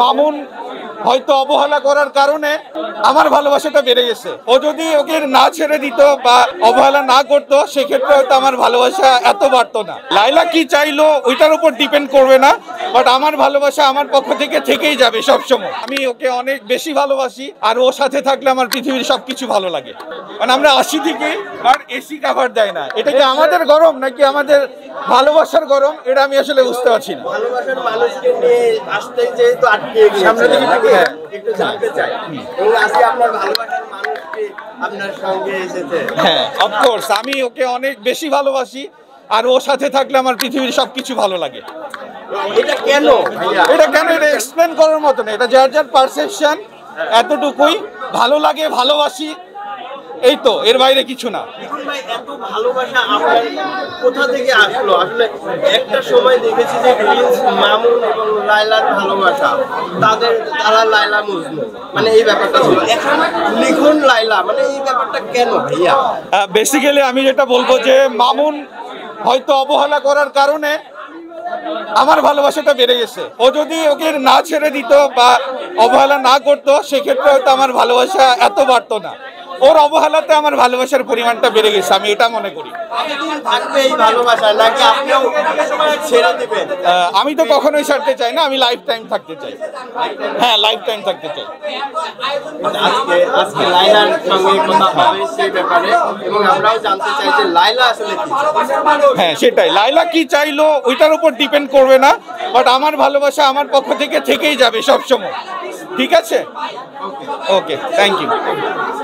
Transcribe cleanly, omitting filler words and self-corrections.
মামুন হয়তো অবহেলা করার কারণে আমার ভালোবাসাটা বেড়ে গেছে। ও যদি ওকে না ছেড়ে দিত বা অবহেলা না করতো সেক্ষেত্রে হয়তো আমার ভালোবাসা এত বাড়তো না। লাইলা কি চাইলো ওইটার উপর ডিপেন্ড করবে না, বাট আমার ভালোবাসা আমার পক্ষ থেকে থেকেই যাবে সবসময়। আমি ওকে অনেক বেশি ভালোবাসি, আর ওর সাথে থাকলে আমার পৃথিবীর সবকিছু ভালো লাগে। মানে আমরা 80 থেকে আর এসি কাভার দেয় না, এটা কি আমাদের গরম নাকি আমাদের ভালোবাসার গরম, এটা আমি আসলে বুঝতে পারছি না। ভালোবাসার মানুষকে নিয়ে আসতে যেহেতু আটকে সামনে থেকে একটু জানতে চাই, এবং আজকে আপনার ভালোবাসার মানুষকে আপনার সঙ্গে এসেছে। হ্যাঁ, অফকোর্স আমি ওকে অনেক বেশি ভালোবাসি, আর ওর সাথে থাকলে আমার পৃথিবীর সবকিছু ভালো লাগে। এটা কেন ভাইয়া? এটা কেন, এটা এক্সপ্লেন করার মতো না, এটা যার যার পারসেপশন, এতটুকুই। ভালো লাগে, ভালোবাসি, এই তো, এর বাইরে কিছু না। দেখুন ভাই, এত ভালোবাসা আপনার কোথা থেকে আসলো? আসলে একটা সময় দেখেছি যে প্রিন্স মামুন এবং লায়লার ভালোবাসা, তারা লায়লা মজনু, মানে এই ব্যাপারটা ছিল। এখন লিখুন লায়লা, মানে এই ব্যাপারটা কেন ভাইয়া? বেসিক্যালি আমি যেটা বলবো যে মামুন হয়তো অবহেলা করার কারণে আমার ভালোবাসাটা বেড়ে গেছে। ও যদি ওকে না ছেড়ে দিত বা অবহেলা না করতো সেক্ষেত্রে হয়তো আমার ভালোবাসা এত বাড়তো না। ওর অবহেলাতে আমার ভালোবাসার পরিমাণটা বেড়ে গেছে, আমি এটা মনে করি। থাকবে এই ভালোবাসা নাকি আপনিও ছেড়ে দিবেন? আমি তো কখনোই ছাড়তে চাই না, আমি লাইফ টাইম থাকতে চাই। হ্যাঁ, লাইফ টাইম থাকতে চাই। আজকে লায়লার সঙ্গে কথা হবে সেই ব্যাপারে, এবং আমরাও জানতে চাই যে লায়লা আসলে কি। হ্যাঁ, সেটাই, লাইলা কি চাইলো ওইটার উপর ডিপেন্ড করবে না, বাট আমার ভালোবাসা আমার পক্ষ থেকে থেকেই যাবে সবসময়। ঠিক আছে, ওকে, থ্যাংক ইউ।